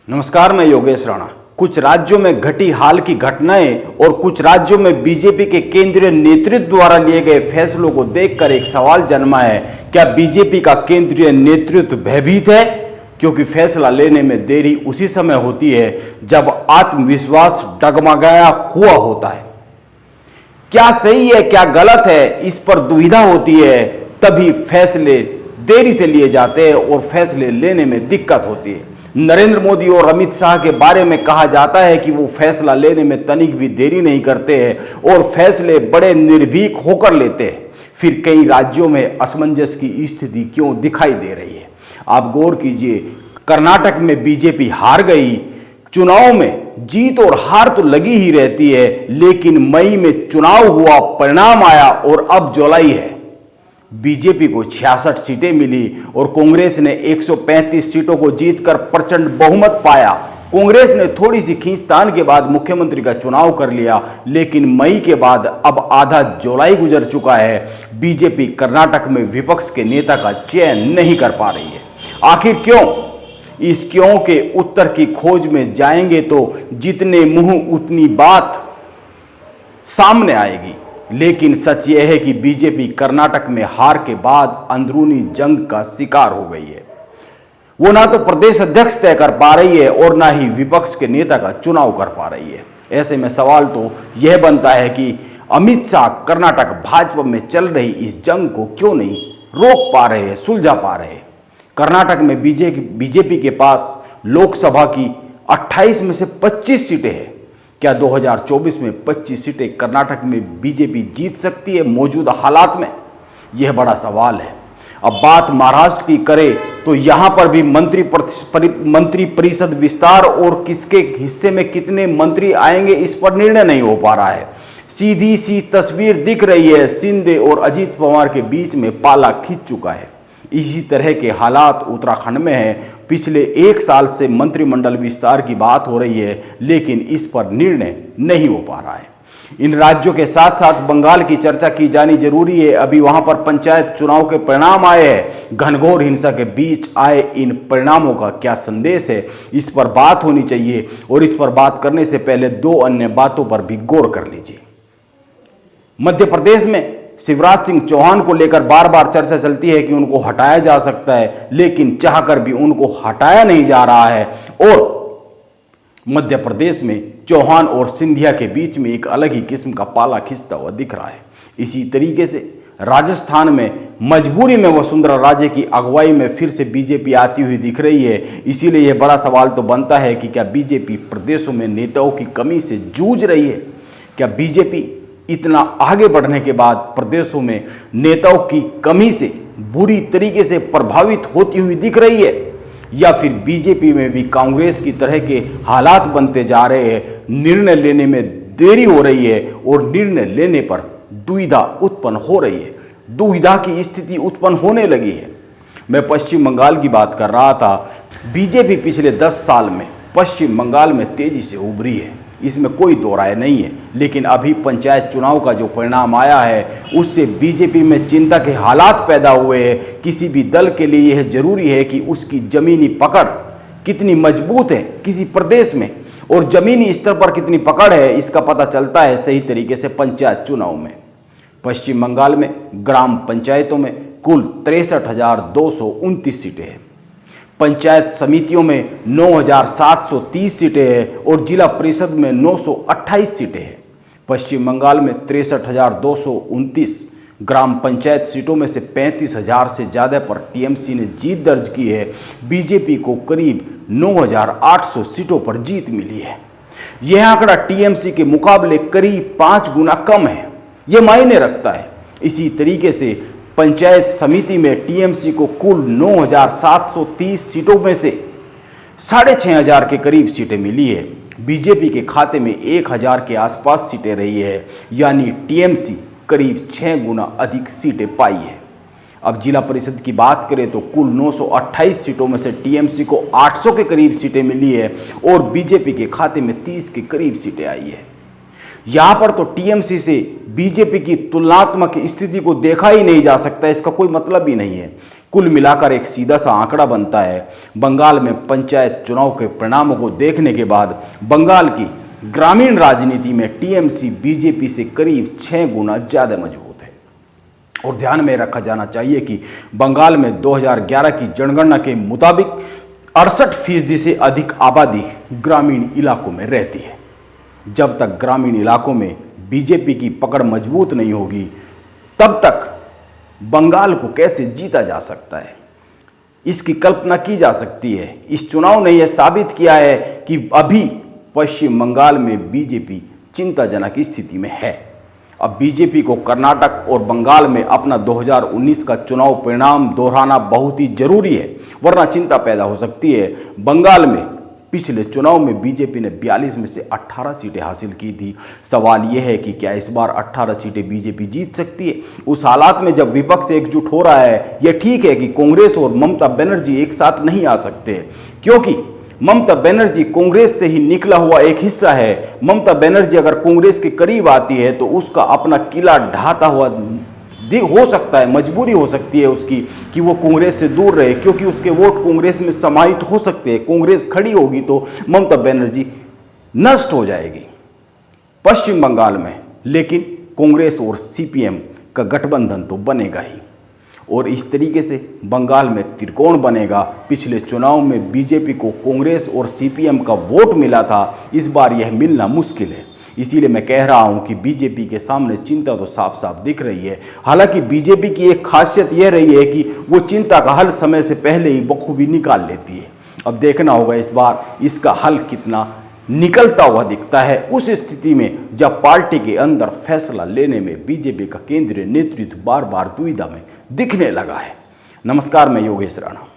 नमस्कार, मैं योगेश राणा। कुछ राज्यों में घटी हाल की घटनाएं और कुछ राज्यों में बीजेपी के केंद्रीय नेतृत्व द्वारा लिए गए फैसलों को देखकर एक सवाल जन्मा है, क्या बीजेपी का केंद्रीय नेतृत्व भयभीत है? क्योंकि फैसला लेने में देरी उसी समय होती है जब आत्मविश्वास डगमगाया हुआ होता है। क्या सही है, क्या गलत है, इस पर दुविधा होती है, तभी फैसले देरी से लिए जाते हैं और फैसले लेने में दिक्कत होती है। नरेंद्र मोदी और अमित शाह के बारे में कहा जाता है कि वो फैसला लेने में तनिक भी देरी नहीं करते हैं और फैसले बड़े निर्भीक होकर लेते हैं। फिर कई राज्यों में असमंजस की स्थिति क्यों दिखाई दे रही है? आप गौर कीजिए, कर्नाटक में बीजेपी हार गई। चुनाव में जीत और हार तो लगी ही रहती है, लेकिन मई में चुनाव हुआ, परिणाम आया और अब जुलाई है। बीजेपी को 66 सीटें मिली और कांग्रेस ने 135 सीटों को जीतकर प्रचंड बहुमत पाया। कांग्रेस ने थोड़ी सी खींचतान के बाद मुख्यमंत्री का चुनाव कर लिया, लेकिन मई के बाद अब आधा जुलाई गुजर चुका है। बीजेपी कर्नाटक में विपक्ष के नेता का चयन नहीं कर पा रही है। आखिर क्यों? इस क्यों के उत्तर की खोज में जाएंगे तो जितने मुंह उतनी बात सामने आएगी। लेकिन सच यह है कि बीजेपी कर्नाटक में हार के बाद अंदरूनी जंग का शिकार हो गई है। वो ना तो प्रदेश अध्यक्ष तय कर पा रही है और ना ही विपक्ष के नेता का चुनाव कर पा रही है। ऐसे में सवाल तो यह बनता है कि अमित शाह कर्नाटक भाजपा में चल रही इस जंग को क्यों नहीं रोक पा रहे हैं, सुलझा पा रहे हैं। कर्नाटक में बीजेपी के पास लोकसभा की 28 में से 25 सीटें हैं। क्या 2024 में 25 सीटें कर्नाटक में बीजेपी जीत सकती है मौजूदा हालात में? यह बड़ा सवाल है। अब बात महाराष्ट्र की करें तो यहां पर भी मंत्री परिषद विस्तार और किसके हिस्से में कितने मंत्री आएंगे, इस पर निर्णय नहीं हो पा रहा है। सीधी सी तस्वीर दिख रही है, शिंदे और अजीत पवार के बीच में पाला खिंच चुका है। इसी तरह के हालात उत्तराखंड में हैं। पिछले 1 साल से मंत्रिमंडल विस्तार की बात हो रही है, लेकिन इस पर निर्णय नहीं हो पा रहा है। इन राज्यों के साथ साथ बंगाल की चर्चा की जानी जरूरी है। अभी वहां पर पंचायत चुनाव के परिणाम आए हैं। घनघोर हिंसा के बीच आए इन परिणामों का क्या संदेश है, इस पर बात होनी चाहिए। और इस पर बात करने से पहले 2 अन्य बातों पर भी गौर कर लीजिए। मध्य प्रदेश में शिवराज सिंह चौहान को लेकर बार बार चर्चा चलती है कि उनको हटाया जा सकता है, लेकिन चाहकर भी उनको हटाया नहीं जा रहा है। और मध्य प्रदेश में चौहान और सिंधिया के बीच में एक अलग ही किस्म का पाला खिंचता हुआ दिख रहा है। इसी तरीके से राजस्थान में मजबूरी में वसुंधरा राजे की अगुवाई में फिर से बीजेपी आती हुई दिख रही है। इसीलिए यह बड़ा सवाल तो बनता है कि क्या बीजेपी प्रदेशों में नेताओं की कमी से जूझ रही है? क्या बीजेपी इतना आगे बढ़ने के बाद प्रदेशों में नेताओं की कमी से बुरी तरीके से प्रभावित होती हुई दिख रही है? या फिर बीजेपी में भी कांग्रेस की तरह के हालात बनते जा रहे हैं, निर्णय लेने में देरी हो रही है और निर्णय लेने पर दुविधा उत्पन्न हो रही है, दुविधा की स्थिति उत्पन्न होने लगी है। मैं पश्चिम बंगाल की बात कर रहा था। बीजेपी पिछले 10 साल में पश्चिम बंगाल में तेजी से उभरी है, इसमें कोई दो राय नहीं है। लेकिन अभी पंचायत चुनाव का जो परिणाम आया है, उससे बीजेपी में चिंता के हालात पैदा हुए हैं। किसी भी दल के लिए यह जरूरी है कि उसकी जमीनी पकड़ कितनी मजबूत है किसी प्रदेश में, और जमीनी स्तर पर कितनी पकड़ है, इसका पता चलता है सही तरीके से पंचायत चुनाव में। पश्चिम बंगाल में ग्राम पंचायतों में कुल 63,229 सीटें हैं। पंचायत समितियों में 9,730 सीटें हैं और जिला परिषद में 928 सीटें हैं। पश्चिम बंगाल में 63,229 ग्राम पंचायत सीटों में से 35,000 से ज़्यादा पर टीएमसी ने जीत दर्ज की है। बीजेपी को करीब 9,800 सीटों पर जीत मिली है। यह आंकड़ा टीएमसी के मुकाबले करीब 5 गुना कम है। यह मायने रखता है। इसी तरीके से पंचायत समिति में टीएमसी को कुल 9,730 सीटों में से 6,500 के करीब सीटें मिली है। बीजेपी के खाते में 1,000 के आसपास सीटें रही है, यानी टीएमसी करीब 6 गुना अधिक सीटें पाई है। अब जिला परिषद की बात करें तो कुल 928 सीटों में से टीएमसी को 800 के करीब सीटें मिली है और बीजेपी के खाते में 30 के करीब सीटें आई है। यहां पर तो टीएमसी से बीजेपी की तुलनात्मक स्थिति को देखा ही नहीं जा सकता, इसका कोई मतलब ही नहीं है। कुल मिलाकर एक सीधा सा आंकड़ा बनता है, बंगाल में पंचायत चुनाव के परिणामों को देखने के बाद बंगाल की ग्रामीण राजनीति में टीएमसी बीजेपी से करीब 6 गुना ज़्यादा मजबूत है। और ध्यान में रखा जाना चाहिए कि बंगाल में 2011 की जनगणना के मुताबिक 68% से अधिक आबादी ग्रामीण इलाकों में रहती है। जब तक ग्रामीण इलाकों में बीजेपी की पकड़ मजबूत नहीं होगी, तब तक बंगाल को कैसे जीता जा सकता है, इसकी कल्पना की जा सकती है। इस चुनाव ने यह साबित किया है कि अभी पश्चिम बंगाल में बीजेपी चिंताजनक स्थिति में है। अब बीजेपी को कर्नाटक और बंगाल में अपना 2019 का चुनाव परिणाम दोहराना बहुत ही जरूरी है, वरना चिंता पैदा हो सकती है। बंगाल में पिछले चुनाव में बीजेपी ने 42 में से 18 सीटें हासिल की थी। सवाल यह है कि क्या इस बार 18 सीटें बीजेपी जीत सकती है। उस हालात में जब विपक्ष एकजुट हो रहा है, यह ठीक है कि कांग्रेस और ममता बनर्जी एक साथ नहीं आ सकते, क्योंकि ममता बनर्जी कांग्रेस से ही निकला हुआ एक हिस्सा है। ममता बनर्जी अगर कांग्रेस के करीब आती है तो उसका अपना किला ढाता हुआ हो सकता है, मजबूरी हो सकती है उसकी कि वो कांग्रेस से दूर रहे, क्योंकि उसके वोट कांग्रेस में समाहित हो सकते हैं। कांग्रेस खड़ी होगी तो ममता बनर्जी नष्ट हो जाएगी पश्चिम बंगाल में, लेकिन कांग्रेस और सीपीएम का गठबंधन तो बनेगा ही, और इस तरीके से बंगाल में त्रिकोण बनेगा। पिछले चुनाव में बीजेपी को कांग्रेस और सीपीएम का वोट मिला था, इस बार यह मिलना मुश्किल है। इसीलिए मैं कह रहा हूं कि बीजेपी के सामने चिंता तो साफ साफ दिख रही है। हालांकि बीजेपी की एक खासियत यह रही है कि वो चिंता का हल समय से पहले ही बखूबी निकाल लेती है। अब देखना होगा इस बार इसका हल कितना निकलता हुआ दिखता है, उस स्थिति में जब पार्टी के अंदर फैसला लेने में बीजेपी का केंद्रीय नेतृत्व बार बार दुविधा में दिखने लगा है। नमस्कार, मैं योगेश राणा।